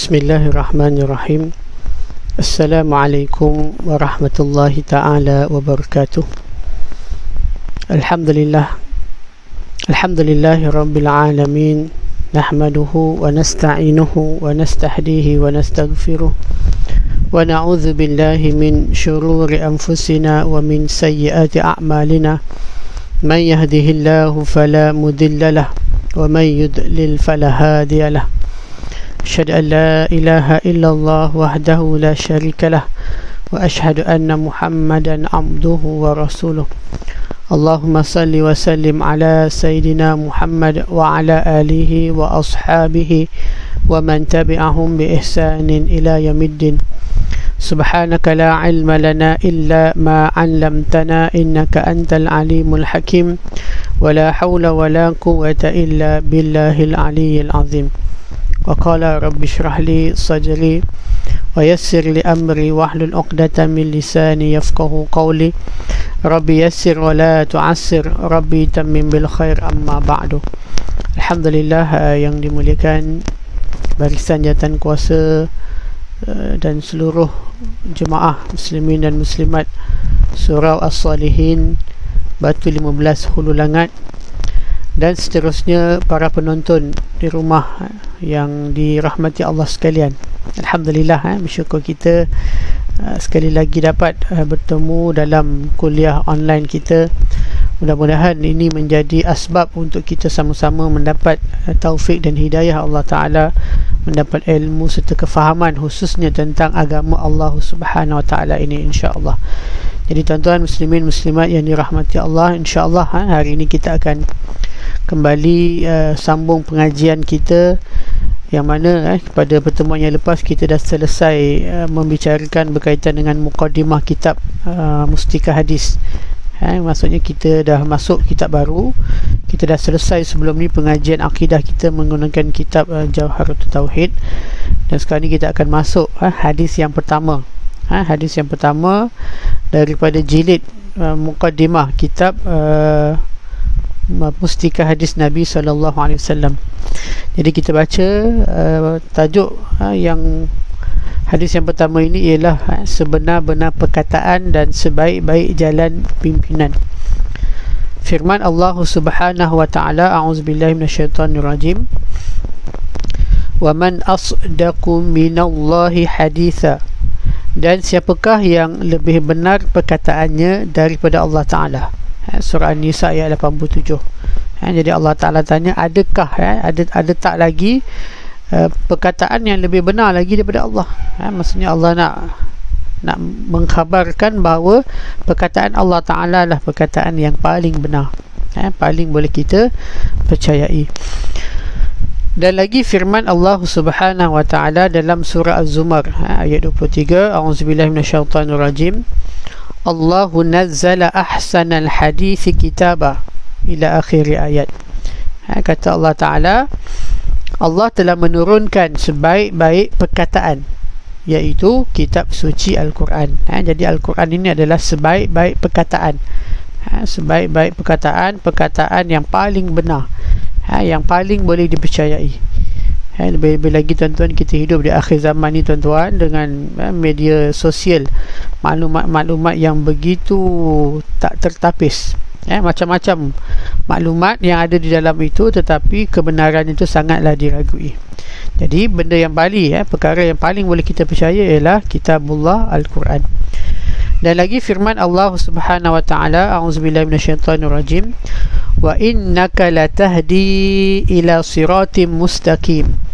Bismillahirrahmanirrahim. Assalamualaikum warahmatullahi ta'ala wabarakatuh. Alhamdulillahi rabbil alamin. Nahmaduhu wa nasta'inuhu wa nastahdihi wa nastaghfiruh. Wa na'udzu billahi min syururi anfusina wa min sayyiati a'malina. Man yahdihillahu fala mudilla lahu wa man yudlil fala hadiya lahu. أشهد أن لا إله إلا الله وحده لا شريك له وأشهد أن محمدا عبده ورسوله. اللهم صل وسلم على سيدنا محمد وعلى آله وأصحابه ومن تبعهم بإحسان إلى يوم الدين. سبحانك لا علم لنا إلا ما علمتنا إنك أنت العليم الحكيم ولا حول ولا قوة إلا بالله العلي العظيم. وقال رب اشرح لي صدري ويسر لي أمري واحلل عقدة من لساني يفقه قولي. ربي يسر ولا تعسر ربي تمم بالخير. أما بعد. Alhamdulillah, yang dimuliakan barisan jawatan kuasa dan seluruh jemaah muslimin dan muslimat Surau As-Salihin Batu 15 Hulu Langat, dan seterusnya para penonton di rumah yang dirahmati Allah sekalian. Alhamdulillah, bersyukur kita sekali lagi dapat bertemu dalam kuliah online kita. Mudah-mudahan ini menjadi asbab untuk kita sama-sama mendapat taufik dan hidayah Allah Ta'ala, mendapat ilmu serta kefahaman khususnya tentang agama Allah Subhanahu Wa Ta'ala ini, insya-Allah. Jadi tuan-tuan muslimin muslimat yang dirahmati Allah, insya-Allah hari ini kita akan kembali sambung pengajian kita, yang mana pada pertemuan yang lepas kita dah selesai membicarakan berkaitan dengan mukadimah kitab Mustika Hadis. Maksudnya kita dah masuk kitab baru. Kita dah selesai sebelum ni pengajian akidah kita menggunakan kitab Jawharatul Tauhid, dan sekarang ni kita akan masuk hadis yang pertama. Hadis yang pertama daripada jilid mukadimah kitab Mustika Hadis Nabi SAW. Jadi kita baca tajuk yang hadis yang pertama ini ialah sebenar-benar perkataan dan sebaik-baik jalan pimpinan. Firman Allah Subhanahu Wa Ta'ala, a'udzubillahi minasyaitonirrajim, wa man asdaqu minallahi haditha, dan siapakah yang lebih benar perkataannya daripada Allah Ta'ala. Surah An-Nisa ayat 87. Jadi Allah Ta'ala tanya, adakah ada tak lagi perkataan yang lebih benar lagi daripada Allah. Maksudnya Allah nak mengkhabarkan bahawa perkataan Allah Ta'ala lah perkataan yang paling benar, paling boleh kita percayai. Dan lagi firman Allah Subhanahu Wa Ta'ala dalam surah Az-Zumar ayat 23, a'udzubillahi minasyaitonirrajim, Allahu nazzala ahsanal hadithi kitaba, ila akhir ayat. Kata Allah Ta'ala, Allah telah menurunkan sebaik-baik perkataan, iaitu kitab suci Al-Quran. Jadi Al-Quran ini adalah sebaik-baik perkataan. Sebaik-baik perkataan, perkataan yang paling benar, yang paling boleh dipercayai. Lebih-lebih lagi tuan-tuan, kita hidup di akhir zaman ni tuan-tuan, dengan media sosial, maklumat-maklumat yang begitu tak tertapis. Macam-macam maklumat yang ada di dalam itu, tetapi kebenaran itu sangatlah diragui. Jadi benda yang paling perkara yang paling boleh kita percaya ialah kitabullah Al-Quran. Dan lagi firman Allah Subhanahu Wa Ta'ala, a'udzubillahi minasyaitonirrajim, wa innaka latahdi ila siratim mustaqim,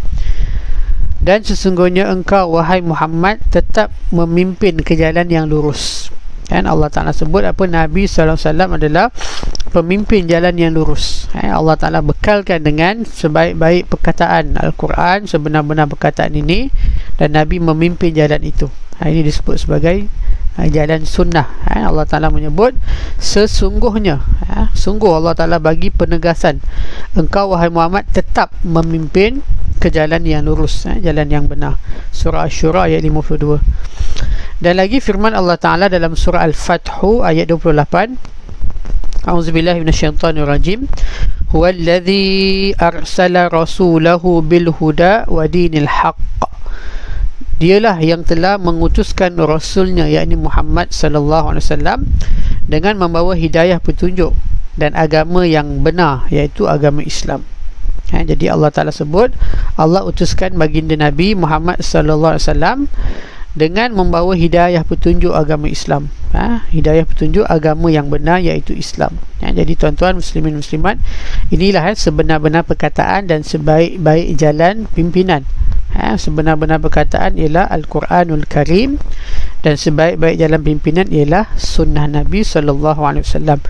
dan sesungguhnya engkau wahai Muhammad tetap memimpin ke jalan yang lurus. Dan Allah Ta'ala sebut apa, Nabi SAW adalah pemimpin jalan yang lurus. Allah Ta'ala bekalkan dengan sebaik-baik perkataan Al-Quran, sebenar-benar perkataan ini, dan Nabi memimpin jalan itu. Ini disebut sebagai jalan sunnah. Allah Ta'ala menyebut sesungguhnya, sungguh Allah Ta'ala bagi penegasan, engkau wahai Muhammad tetap memimpin ke jalan yang lurus, jalan yang benar. Surah Asy-Syura ayat 52. Dan lagi firman Allah Ta'ala dalam surah Al-Fathu ayat 28, a'udzubillahi minasyaitonirrajim, huwallazi arsala rasulahu bil huda wa dinil haqq. Dialah yang telah mengutuskan rasulnya, yakni Muhammad sallallahu alaihi wasallam, dengan membawa hidayah petunjuk dan agama yang benar, iaitu agama Islam. Jadi Allah Ta'ala sebut Allah utuskan baginda Nabi Muhammad sallallahu alaihi wasallam dengan membawa hidayah petunjuk agama Islam. Hidayah petunjuk agama yang benar, iaitu Islam. Jadi tuan-tuan muslimin muslimat, inilah sebenar-benar perkataan dan sebaik-baik jalan pimpinan. Sebenar-benar perkataan ialah Al-Quranul Karim, dan sebaik-baik jalan pimpinan ialah sunnah Nabi SAW.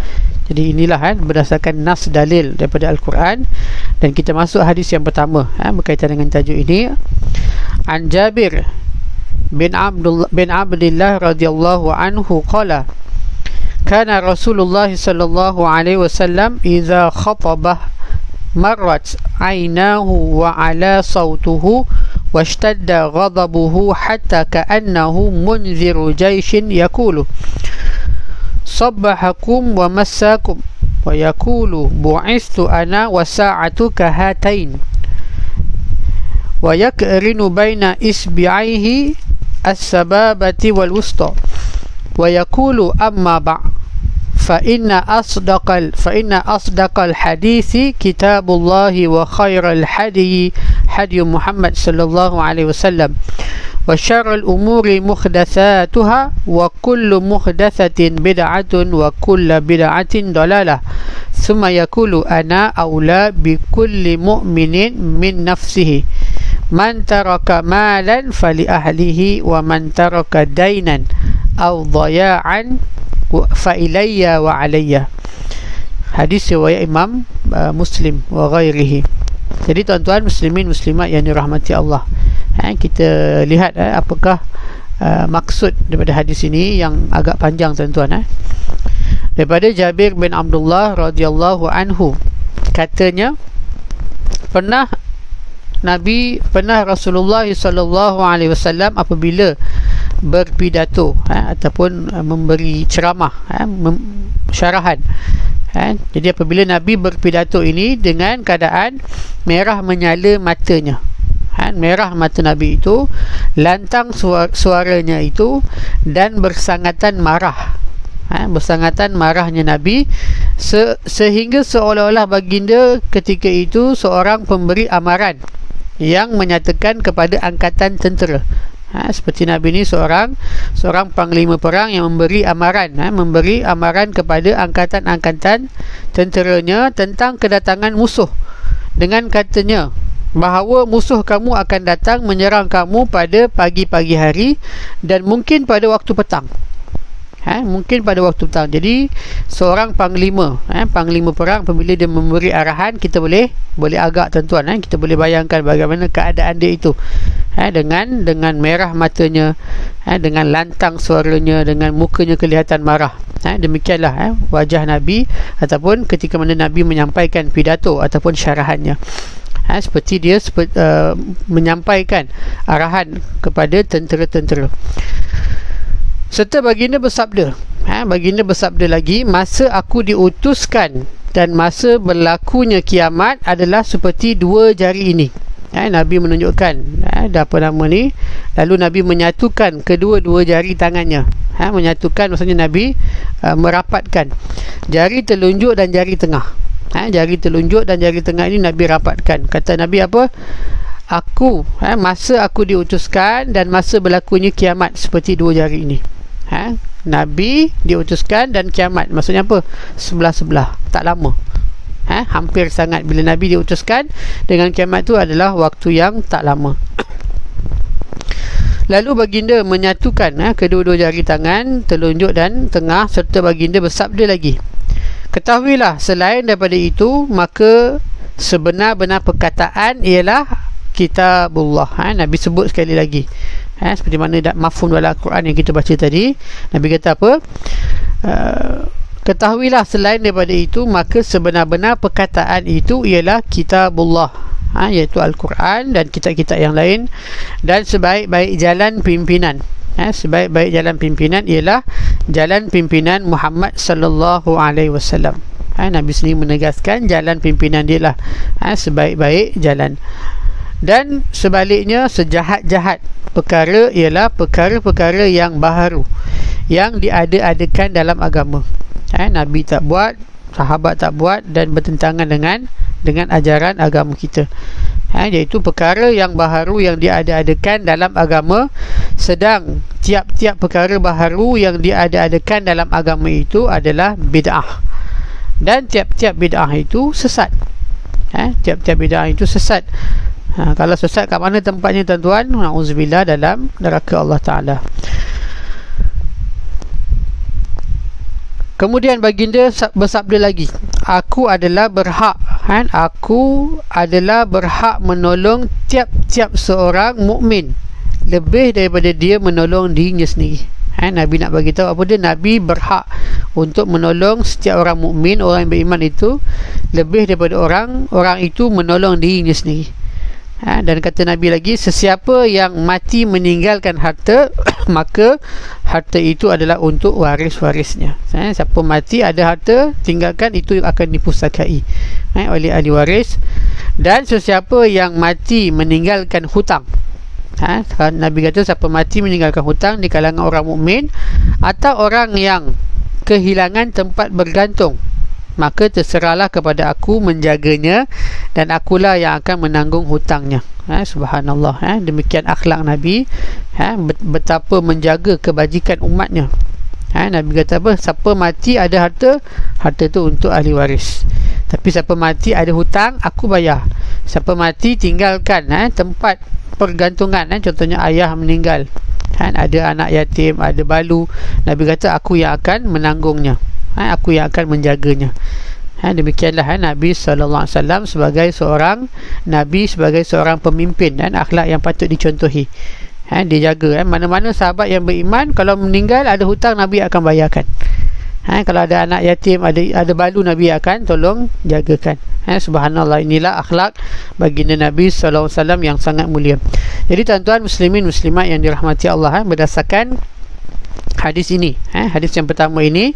Jadi inilah berdasarkan nas dalil daripada Al-Quran. Dan kita masuk hadis yang pertama berkaitan dengan tajuk ini. An Jabir bin Abdullah radhiyallahu anhu qala kana Rasulullah sallallahu alaihi wasallam idza khatabah marrat aynahu wa ala sautuhu washtadda ghadabuhu hatta ka'annahu munziru jayshin yaqulu sabbahakum wa massakum wa yaqulu bu'istu ana wa sa'atu kahatain wa yakrinu baina isbi'aihi as-sababati wal wusta wa yaqulu amma ba' fa inna asdaqal hadithi kitabullahi wa khairal hadi Muhammad sallallahu alaihi wasallam wa syarrul umuri muhdatsatuha wa kullu muhdatsatin bid'atun wa kullu bid'atin dalalah thumma yaqulu ana aula bi kulli mu'minin min nafsihi man taraka malan fali ahlihi wa man taraka dainan aw dhaya'an fa ilayya wa alayya. Hadis riwayat Imam Muslim wa ghairihi. Jadi tuan-tuan muslimin muslimat yang dirahmati Allah, kita lihat apakah maksud daripada hadis ini yang agak panjang tuan-tuan. Daripada Jabir bin Abdullah radhiyallahu anhu, katanya pernah Rasulullah sallallahu alaihi wasallam apabila berpidato ataupun memberi ceramah, syarahan. Jadi apabila Nabi berpidato ini dengan keadaan merah menyala matanya, merah mata Nabi itu, lantang suaranya itu, dan bersangatan marah, bersangatan marahnya Nabi, sehingga seolah-olah baginda ketika itu seorang pemberi amaran yang menyatakan kepada angkatan tentera. Seperti Nabi ini seorang panglima perang yang memberi amaran kepada angkatan-angkatan tenteranya tentang kedatangan musuh, dengan katanya bahawa musuh kamu akan datang menyerang kamu pada pagi-pagi hari dan mungkin pada waktu petang. Jadi seorang panglima perang apabila dia memberi arahan, kita boleh agak tuan-tuan, kita boleh bayangkan bagaimana keadaan dia itu, dengan merah matanya, dengan lantang suaranya, dengan mukanya kelihatan marah. Demikianlah wajah Nabi ataupun ketika mana Nabi menyampaikan pidato ataupun syarahannya. Seperti dia menyampaikan arahan kepada tentera-tentera. Serta baginda bersabda, lagi, masa aku diutuskan dan masa berlakunya kiamat adalah seperti dua jari ini. Nabi menunjukkan lalu Nabi menyatukan kedua-dua jari tangannya. Menyatukan maksudnya Nabi merapatkan jari telunjuk dan jari tengah. Jari telunjuk dan jari tengah ini Nabi rapatkan. Kata Nabi apa? Masa aku diutuskan dan masa berlakunya kiamat seperti dua jari ini. Nabi diutuskan dan kiamat maksudnya apa? Sebelah-sebelah, tak lama. Hampir sangat. Bila Nabi diutuskan dengan kiamat itu adalah waktu yang tak lama. Lalu baginda menyatukan kedua-dua jari tangan, telunjuk dan tengah, serta baginda bersabda lagi, ketahuilah selain daripada itu maka sebenar-benar perkataan ialah kitabullah. Nabi sebut sekali lagi, seperti mana mafhum dalam Al-Quran yang kita baca tadi. Nabi kata apa? Ketahuilah selain daripada itu maka sebenar-benar perkataan itu ialah kitabullah, iaitu Al-Quran dan kitab-kitab yang lain, dan sebaik-baik jalan pimpinan, sebaik-baik jalan pimpinan ialah jalan pimpinan Muhammad sallallahu alaihi wasallam. Nabi sendiri menegaskan jalan pimpinan dia lah sebaik-baik jalan. Dan sebaliknya, sejahat-jahat perkara ialah perkara-perkara yang baharu, yang diada-adakan dalam agama. Nabi tak buat, sahabat tak buat, dan bertentangan dengan ajaran agama kita. Iaitu perkara yang baharu yang diada-adakan dalam agama. Sedang tiap-tiap perkara baharu yang diada-adakan dalam agama itu adalah bid'ah, dan tiap-tiap bid'ah itu sesat. Tiap-tiap bid'ah itu sesat. Kalau sesat kat mana tempatnya tuan-tuan? Na'udzubillah, dalam neraka Allah Ta'ala. Kemudian baginda bersabda lagi, aku adalah berhak menolong tiap-tiap seorang mukmin lebih daripada dia menolong dirinya sendiri. Nabi nak bagi tahu apa dia? Nabi berhak untuk menolong setiap orang mukmin, orang yang beriman itu, lebih daripada orang itu menolong dirinya sendiri. Dan kata Nabi lagi, sesiapa yang mati meninggalkan harta, maka harta itu adalah untuk waris-warisnya. Siapa mati ada harta, tinggalkan, itu akan dipusakai oleh ahli waris. Dan sesiapa yang mati meninggalkan hutang, Nabi kata siapa mati meninggalkan hutang di kalangan orang mukmin, atau orang yang kehilangan tempat bergantung, maka terserahlah kepada aku menjaganya, dan akulah yang akan menanggung hutangnya. Subhanallah. Demikian akhlak Nabi, betapa menjaga kebajikan umatnya. Nabi kata apa? Siapa mati ada harta, harta tu untuk ahli waris. Tapi siapa mati ada hutang, aku bayar. Siapa mati tinggalkan tempat pergantungan, contohnya ayah meninggal, ada anak yatim, ada balu, Nabi kata aku yang akan menanggungnya, aku yang akan menjaganya. Demikianlah Nabi SAW sebagai seorang Nabi, sebagai seorang pemimpin, dan akhlak yang patut dicontohi. Dia jaga mana-mana sahabat yang beriman, kalau meninggal ada hutang, Nabi akan bayarkan. Kalau ada anak yatim, ada balu, Nabi akan tolong jagakan. Subhanallah, inilah akhlak baginda Nabi SAW yang sangat mulia. Jadi tuan-tuan muslimin muslimat yang dirahmati Allah, berdasarkan hadis ini, hadis yang pertama ini,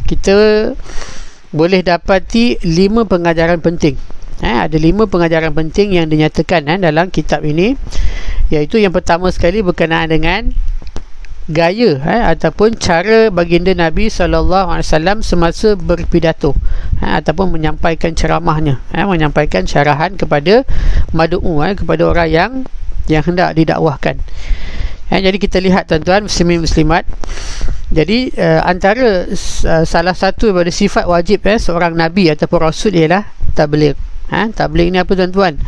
kita boleh dapati 5 pengajaran penting. Ada 5 pengajaran penting yang dinyatakan dalam kitab ini, iaitu yang pertama sekali berkenaan dengan gaya ataupun cara baginda Nabi SAW semasa berpidato, ataupun menyampaikan ceramahnya, menyampaikan syarahan kepada madu'u, kepada orang yang hendak didakwahkan. Jadi kita lihat tuan-tuan muslimin muslimat. Jadi antara salah satu daripada sifat wajib seorang Nabi ataupun Rasul ialah tabligh. Tabligh ni apa tuan-tuan?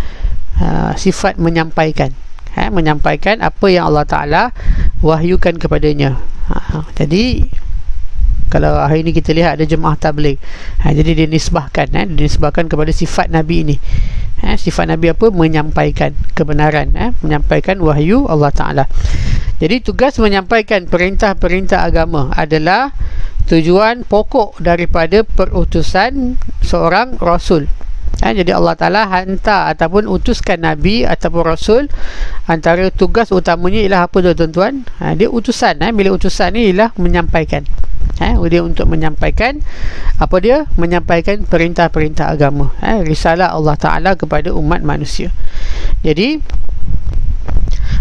Sifat menyampaikan, menyampaikan apa yang Allah Ta'ala wahyukan kepadanya. Jadi kalau hari ini kita lihat ada jemaah tabligh, jadi dinisbahkan kepada sifat Nabi ini. Sifat Nabi apa? Menyampaikan kebenaran, menyampaikan wahyu Allah Ta'ala. Jadi tugas menyampaikan perintah-perintah agama adalah tujuan pokok daripada perutusan seorang Rasul. Jadi Allah Ta'ala hantar ataupun utuskan Nabi ataupun Rasul, antara tugas utamanya ialah apa tuan-tuan? Dia utusan. Bila utusan ni ialah menyampaikan. Dia untuk menyampaikan apa dia? Menyampaikan perintah-perintah agama, risalah Allah Ta'ala kepada umat manusia. Jadi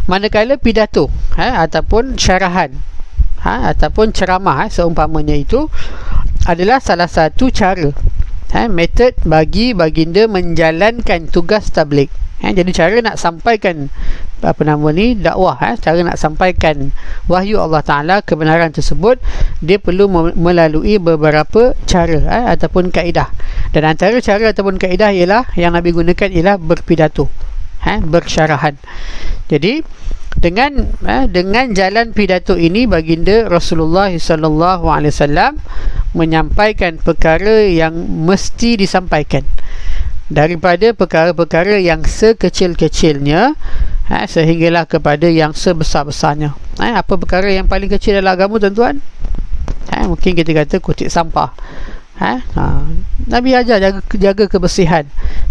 manakala pidato ataupun syarahan ataupun ceramah seumpamanya, itu adalah salah satu cara, metod bagi baginda menjalankan tugas tabligh. Jadi cara nak sampaikan dakwah, cara nak sampaikan wahyu Allah Ta'ala, kebenaran tersebut, dia perlu melalui beberapa cara ataupun kaedah. Dan antara cara ataupun kaedah ialah yang Nabi gunakan ialah berpidato, bersyarahan. Jadi dengan jalan pidato ini, baginda Rasulullah SAW menyampaikan perkara yang mesti disampaikan, daripada perkara-perkara yang sekecil-kecilnya sehinggalah kepada yang sebesar-besarnya. Apa perkara yang paling kecil dalam agama tuan-tuan? Mungkin kita kata kutip sampah. Nabi ajar jaga kebersihan.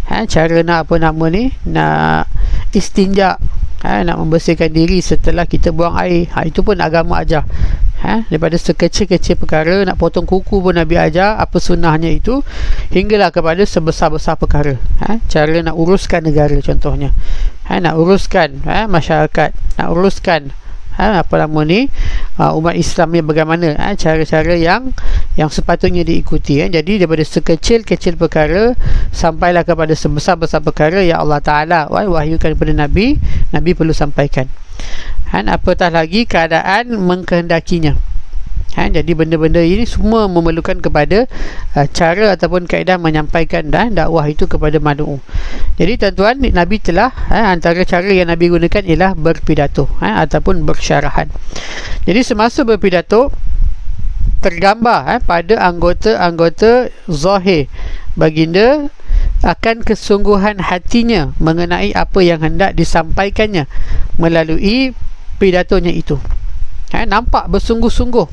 Cara nak nak istinja, nak membersihkan diri setelah kita buang air, itu pun agama ajar. Daripada sekecil-kecil perkara, nak potong kuku pun Nabi ajar apa sunnahnya itu, hinggalah kepada sebesar-besar perkara, cara nak uruskan negara contohnya, nak uruskan masyarakat, nak uruskan umat Islam ni bagaimana, cara-cara yang sepatutnya diikuti. Jadi daripada sekecil-kecil perkara sampailah kepada sebesar-besar perkara yang Allah Ta'ala wahyukan kepada Nabi perlu sampaikan. Apatah lagi keadaan mengkehendakinya. Jadi benda-benda ini semua memerlukan kepada cara ataupun kaedah menyampaikan dakwah itu kepada mad'u. Jadi tuan-tuan, Nabi telah antara cara yang Nabi gunakan ialah berpidato ataupun bersyarahan. Jadi semasa berpidato tergambar pada anggota-anggota zahir baginda akan kesungguhan hatinya mengenai apa yang hendak disampaikannya melalui pidatonya itu. Nampak bersungguh-sungguh,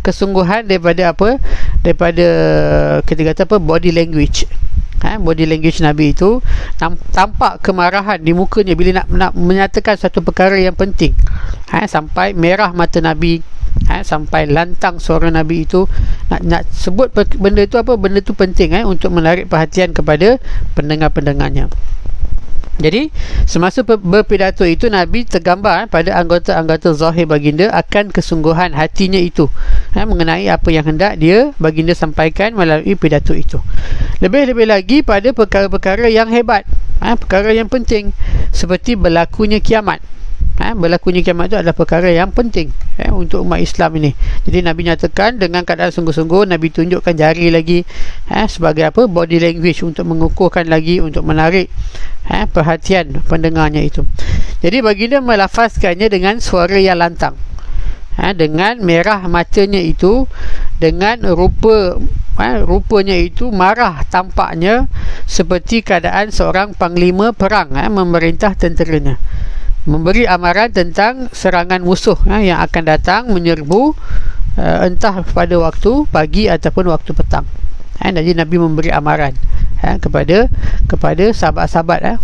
kesungguhan daripada kita kata body language. Body language Nabi itu tampak kemarahan di mukanya bila nak menyatakan satu perkara yang penting, sampai merah mata Nabi, sampai lantang suara Nabi itu nak sebut benda itu benda itu penting untuk menarik perhatian kepada pendengar-pendengarnya. Jadi semasa berpidato itu Nabi tergambar pada anggota-anggota zahir baginda akan kesungguhan hatinya itu mengenai apa yang hendak dia baginda sampaikan melalui pidato itu. Lebih-lebih lagi pada perkara-perkara yang hebat, perkara yang penting, seperti berlakunya kiamat. Berlakunya kiamat itu adalah perkara yang penting untuk umat Islam ini. Jadi Nabi nyatakan dengan keadaan sungguh-sungguh, Nabi tunjukkan jari lagi sebagai body language untuk mengukuhkan lagi, untuk menarik perhatian pendengarnya itu. Jadi baginda melafazkannya dengan suara yang lantang, dengan merah matanya itu, dengan rupanya itu marah tampaknya, seperti keadaan seorang panglima perang memerintah tenteranya, memberi amaran tentang serangan musuh yang akan datang menyerbu entah pada waktu pagi ataupun waktu petang. Jadi Nabi memberi amaran kepada sahabat-sahabat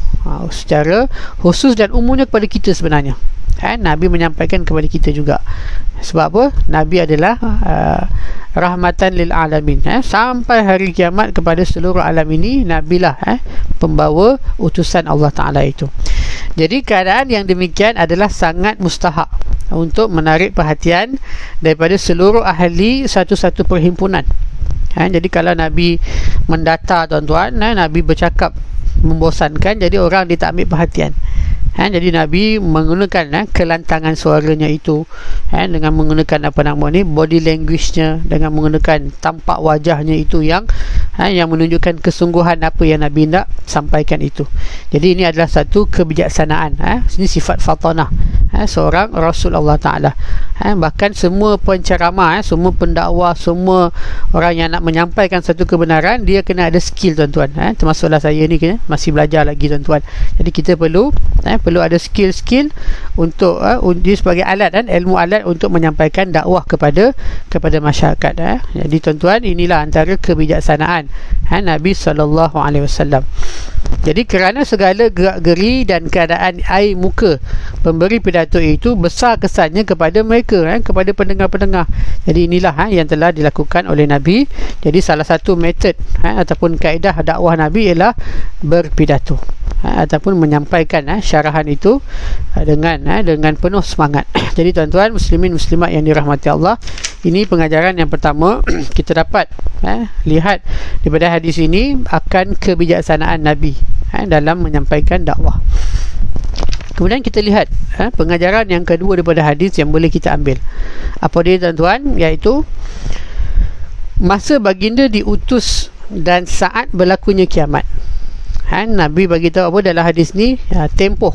secara khusus dan umumnya kepada kita sebenarnya. Nabi menyampaikan kepada kita juga. Sebab apa? Nabi adalah rahmatan lil alamin. Sampai hari kiamat kepada seluruh alam ini, Nabilah pembawa utusan Allah Ta'ala itu. Jadi keadaan yang demikian adalah sangat mustahak untuk menarik perhatian daripada seluruh ahli satu-satu perhimpunan. Jadi kalau Nabi mendata tuan-tuan, Nabi bercakap membosankan, jadi orang dia tak ambil perhatian. Jadi Nabi menggunakan kelantangan suaranya itu, dengan menggunakan body language-nya, dengan menggunakan tampak wajahnya itu yang menunjukkan kesungguhan apa yang Nabi nak sampaikan itu. Jadi ini adalah satu kebijaksanaan. Ini sifat fatanah seorang Rasul Allah Ta'ala. Bahkan semua penceramah, semua pendakwa, semua orang yang nak menyampaikan satu kebenaran, dia kena ada skill tuan-tuan. Termasuklah saya ni masih belajar lagi tuan-tuan. Jadi kita perlu ada skill-skill untuk dia sebagai alat, ilmu alat untuk menyampaikan dakwah kepada masyarakat. Jadi tuan-tuan, inilah antara kebijaksanaan Nabi SAW. Jadi kerana segala gerak-geri dan keadaan air muka pemberi pidato itu besar kesannya kepada mereka, kepada pendengar-pendengar. Jadi inilah yang telah dilakukan oleh Nabi. Jadi salah satu metod ataupun kaedah dakwah Nabi ialah berpidato ataupun menyampaikan syarahan itu dengan penuh semangat. Jadi tuan-tuan muslimin muslimat yang dirahmati Allah, ini pengajaran yang pertama kita dapat lihat daripada hadis ini akan kebijaksanaan Nabi dalam menyampaikan dakwah. Kemudian kita lihat pengajaran yang kedua daripada hadis yang boleh kita ambil. Apa dia tuan-tuan? Iaitu masa baginda diutus dan saat berlakunya kiamat. Nabi bagi tahu apa dalam hadis ni, tempoh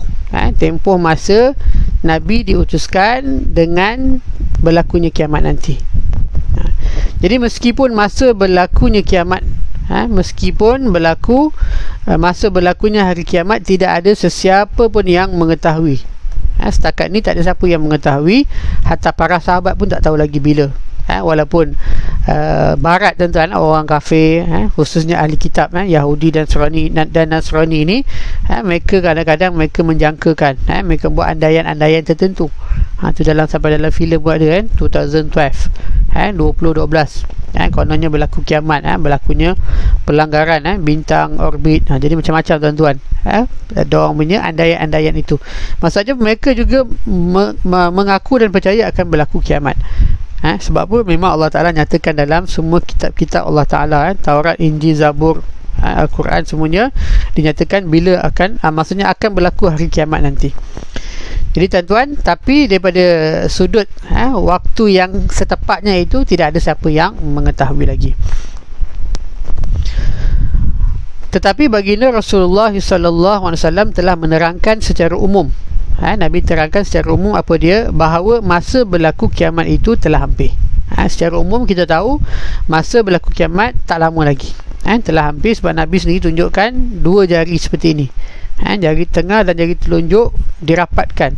masa Nabi diutuskan dengan berlakunya kiamat nanti. Jadi meskipun masa berlakunya kiamat, meskipun berlaku masa berlakunya hari kiamat, tidak ada sesiapa pun yang mengetahui. Setakat ni tak ada siapa yang mengetahui, hatta para sahabat pun tak tahu lagi bila. Walaupun barat tuan-tuan, orang kafir, khususnya ahli kitab, Yahudi dan Nasrani ni, mereka kadang-kadang mereka menjangkakan, mereka buat andaian-andaian tertentu. Tu sampai dalam filem buat dia kan, 2012, 2012, kononnya berlaku kiamat, berlakunya pelanggaran bintang orbit. Jadi macam-macam tuan-tuan, ada orang punya andaian-andaian itu. Maksudnya mereka juga mengaku dan percaya akan berlaku kiamat. Sebab apa? Memang Allah Ta'ala nyatakan dalam semua kitab-kitab Allah Ta'ala, Taurat, Injil, Zabur, Al-Quran, semuanya dinyatakan bila akan, maksudnya akan berlaku hari kiamat nanti. Jadi tuan-tuan, tapi daripada sudut waktu yang setepatnya itu, tidak ada siapa yang mengetahui lagi. Tetapi baginda Rasulullah SAW telah menerangkan secara umum, Nabi terangkan secara umum apa dia, bahawa masa berlaku kiamat itu telah hampir. Secara umum kita tahu masa berlaku kiamat tak lama lagi, telah hampir, sebab Nabi sendiri tunjukkan dua jari seperti ini, jari tengah dan jari telunjuk dirapatkan,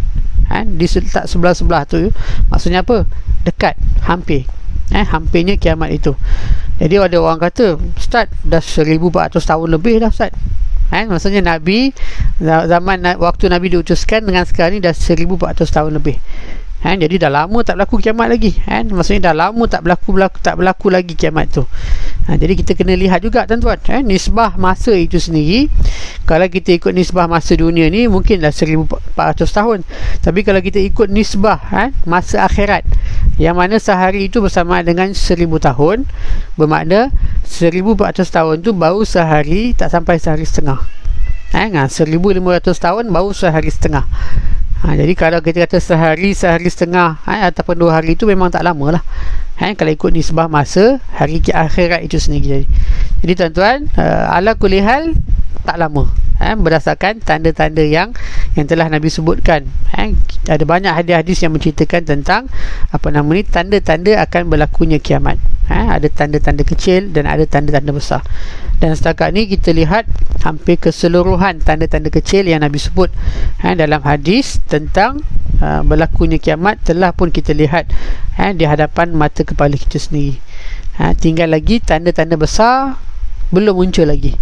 diletak sebelah-sebelah tu. Maksudnya apa? Dekat, hampir, hampirnya kiamat itu. Jadi ada orang kata, Ustaz, dah 1400 tahun lebih dah Ustaz. Maksudnya Nabi, zaman waktu Nabi diutuskan dengan sekarang ni dah 1400 tahun lebih. Jadi dah lama tak berlaku kiamat lagi. Maksudnya dah lama tak berlaku lagi kiamat tu. Jadi kita kena lihat juga tuan-tuan, nisbah masa itu sendiri. Kalau kita ikut nisbah masa dunia ni, mungkin dah 1400 tahun. Tapi kalau kita ikut nisbah masa akhirat, yang mana sehari itu bersama dengan 1000 tahun, bermakna 1400 tahun tu baru sehari, tak sampai sehari setengah. 1500 tahun baru sehari setengah. Jadi kalau kita kata sehari setengah ataupun 2 hari, itu memang tak lama lah, kalau ikut nisbah masa hari akhirat itu sendiri. Jadi tuan-tuan, ala kulli hal tak lama, berdasarkan tanda-tanda yang telah Nabi sebutkan. Ada banyak hadis-hadis yang menceritakan tentang tanda-tanda akan berlakunya kiamat. Ada tanda-tanda kecil dan ada tanda-tanda besar. Dan setakat ni kita lihat hampir keseluruhan tanda-tanda kecil yang Nabi sebut dalam hadis tentang berlakunya kiamat telah pun kita lihat di hadapan mata kepala kita sendiri. Tinggal lagi tanda-tanda besar belum muncul lagi.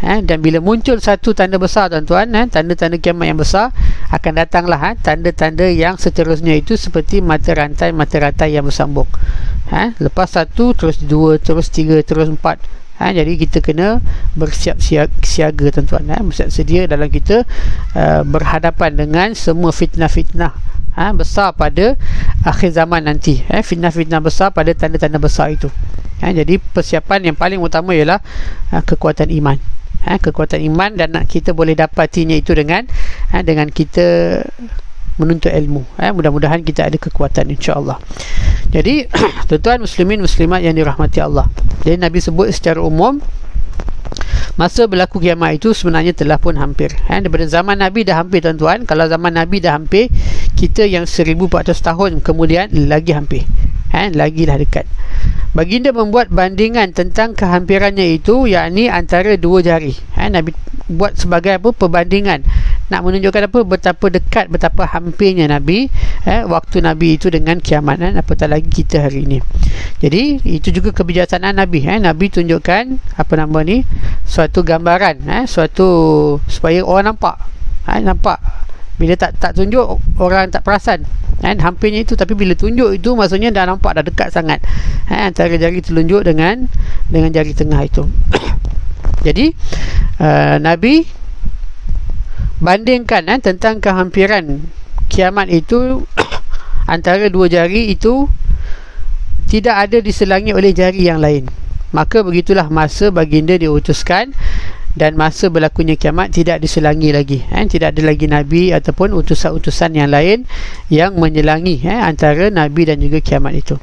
Dan bila muncul satu tanda besar tuan-tuan, tanda-tanda kiamat yang besar, akan datanglah tanda-tanda yang seterusnya itu, seperti mata rantai yang bersambung. Lepas satu, terus dua, terus tiga, terus empat. Jadi kita kena bersiap siaga tuan-tuan, bersiap sedia dalam kita berhadapan dengan semua fitnah-fitnah besar pada akhir zaman nanti. Fitnah-fitnah besar pada tanda-tanda besar itu. Jadi persiapan yang paling utama ialah kekuatan iman. Kekuatan iman, dan kita boleh dapatinya itu dengan kita menuntut ilmu. Mudah-mudahan kita ada kekuatan, insya-Allah. Jadi tuan-tuan muslimin muslimat yang dirahmati Allah, jadi Nabi sebut secara umum masa berlaku kiamat itu sebenarnya telah pun hampir. Daripada zaman Nabi dah hampir tuan-tuan. Kalau zaman Nabi dah hampir, kita yang 1400 tahun kemudian lagi hampir, lagilah dekat. Baginda membuat bandingan tentang kehampirannya itu, yakni antara dua jari. Nabi buat sebagai perbandingan, nak menunjukkan betapa dekat, betapa hampirnya Nabi waktu Nabi itu dengan kiamat, apatah lagi kita hari ini. Jadi itu juga kebijaksanaan Nabi. Nabi tunjukkan suatu gambaran, suatu supaya orang nampak. Bila tak tunjuk, orang tak perasan hampirnya itu. Tapi bila tunjuk itu, maksudnya dah nampak, dah dekat sangat antara jari telunjuk dengan jari tengah itu. Jadi Nabi bandingkan tentang kehampiran kiamat itu antara dua jari itu tidak ada diselangi oleh jari yang lain. Maka begitulah masa baginda diutuskan, dan masa berlakunya kiamat tidak diselangi lagi. Tidak ada lagi Nabi ataupun utusan-utusan yang lain yang menyelangi antara Nabi dan juga kiamat itu.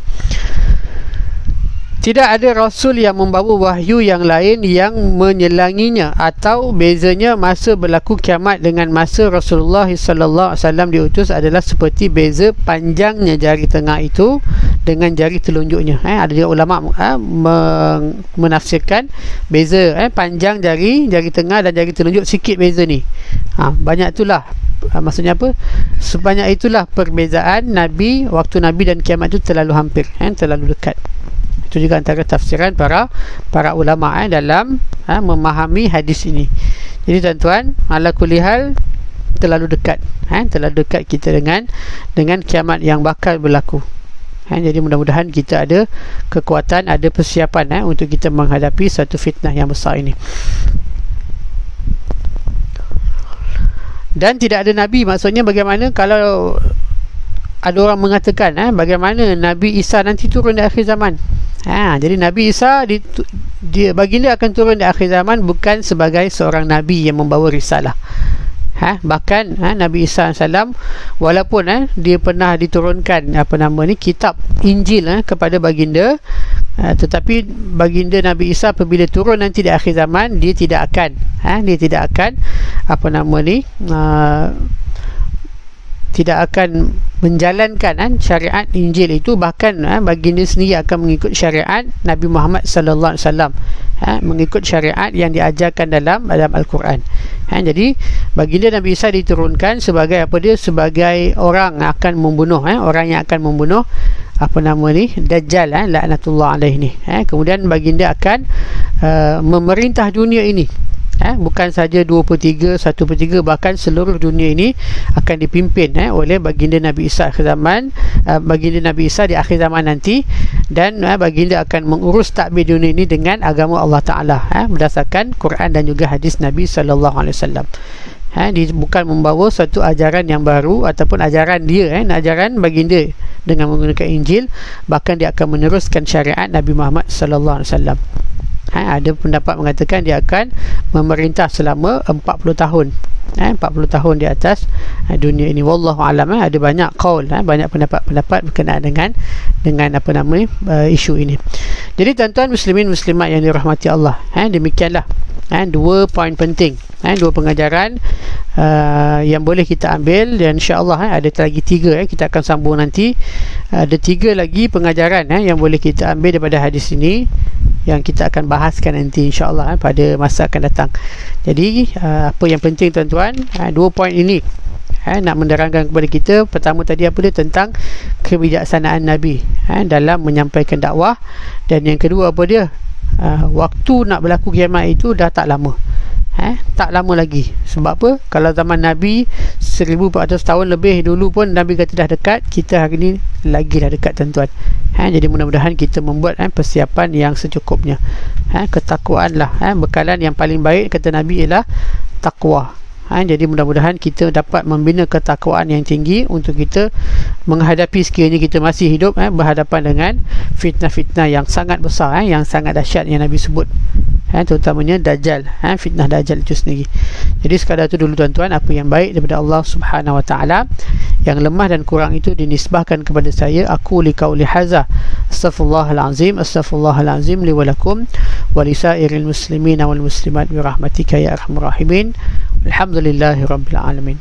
Tidak ada Rasul yang membawa wahyu yang lain yang menyelanginya, atau bezanya masa berlaku kiamat dengan masa Rasulullah SAW diutus adalah seperti beza panjangnya jari tengah itu dengan jari telunjuknya. Ada juga ulama menafsirkan beza panjang jari tengah dan jari telunjuk, sikit beza ni. Banyak itulah, maksudnya apa? Sebanyak itulah perbezaan Nabi waktu Nabi dan kiamat itu terlalu hampir, terlalu dekat. itu juga antara tafsiran para ulama dalam memahami hadis ini. Jadi tuan-tuan, ala kulli hal terlalu dekat kita dengan kiamat yang bakal berlaku. Jadi mudah-mudahan kita ada kekuatan, ada persiapan untuk kita menghadapi satu fitnah yang besar ini. Dan tidak ada Nabi, maksudnya bagaimana kalau ada orang mengatakan bagaimana Nabi Isa nanti turun di akhir zaman. Jadi Nabi Isa baginda akan turun di akhir zaman bukan sebagai seorang Nabi yang membawa risalah. Bahkan Nabi Isa AS walaupun dia pernah diturunkan kitab Injil kepada baginda, tetapi baginda Nabi Isa apabila turun nanti di akhir zaman, dia tidak akan tidak akan menjalankan syariat Injil itu. Bahkan baginda sendiri akan mengikut syariat Nabi Muhammad sallallahu alaihi wasallam, mengikut syariat yang diajarkan dalam Al-Quran. Jadi baginda Nabi Isa diturunkan sebagai sebagai orang yang akan membunuh orang yang akan membunuh Dajjal, laknatullah alaihi ni. Kemudian baginda akan memerintah dunia ini. Bukan saja 2/3, 1/3, bahkan seluruh dunia ini akan dipimpin oleh baginda Nabi Isa akhir zaman, baginda Nabi Isa di akhir zaman nanti. Dan baginda akan mengurus takbir dunia ini dengan agama Allah Ta'ala berdasarkan Quran dan juga hadis Nabi SAW. Dia bukan membawa satu ajaran yang baru ataupun ajaran dia, ajaran baginda dengan menggunakan Injil, bahkan dia akan meneruskan syariat Nabi Muhammad SAW. Ada pendapat mengatakan dia akan memerintah selama 40 tahun 40 tahun di atas dunia ini. Wallahu alam. Ada banyak qaul, banyak pendapat berkenaan dengan isu ini. Jadi tuan-tuan muslimin muslimat yang dirahmati Allah, demikianlah dua poin penting, dua pengajaran yang boleh kita ambil. Dan insya-Allah ada lagi 3 kita akan sambung nanti. Ada 3 lagi pengajaran yang boleh kita ambil daripada hadis ini, yang kita akan bahaskan nanti insya-Allah pada masa akan datang. Jadi apa yang penting tuan-tuan, 2 poin ini nak menerangkan kepada kita. Pertama tadi tentang kebijaksanaan Nabi dalam menyampaikan dakwah. Dan yang kedua waktu nak berlaku kiamat itu dah tak lama. Tak lama lagi. Sebab apa? Kalau zaman Nabi 1400 tahun lebih dulu pun Nabi kata dah dekat, kita hari ni lagi dah dekat tuan-tuan. Jadi mudah-mudahan kita membuat persiapan yang secukupnya. Ketakwaan lah bekalan yang paling baik kata Nabi ialah takwa. Jadi mudah-mudahan kita dapat membina ketakwaan yang tinggi untuk kita menghadapi sekiranya kita masih hidup berhadapan dengan fitnah-fitnah yang sangat besar, yang sangat dahsyat yang Nabi sebut, terutamanya Dajjal, fitnah Dajjal itu sendiri. Jadi sekadar itu dulu tuan-tuan, apa yang baik daripada Allah Subhanahu Wa Taala, yang lemah dan kurang itu dinisbahkan kepada saya. Aku liqauli hadza astaghfirullahalazim li wa lakum wa lisairil muslimin wal muslimat bi rahmatika ya arhamar rahimin. Alhamdulillahirabbil alamin.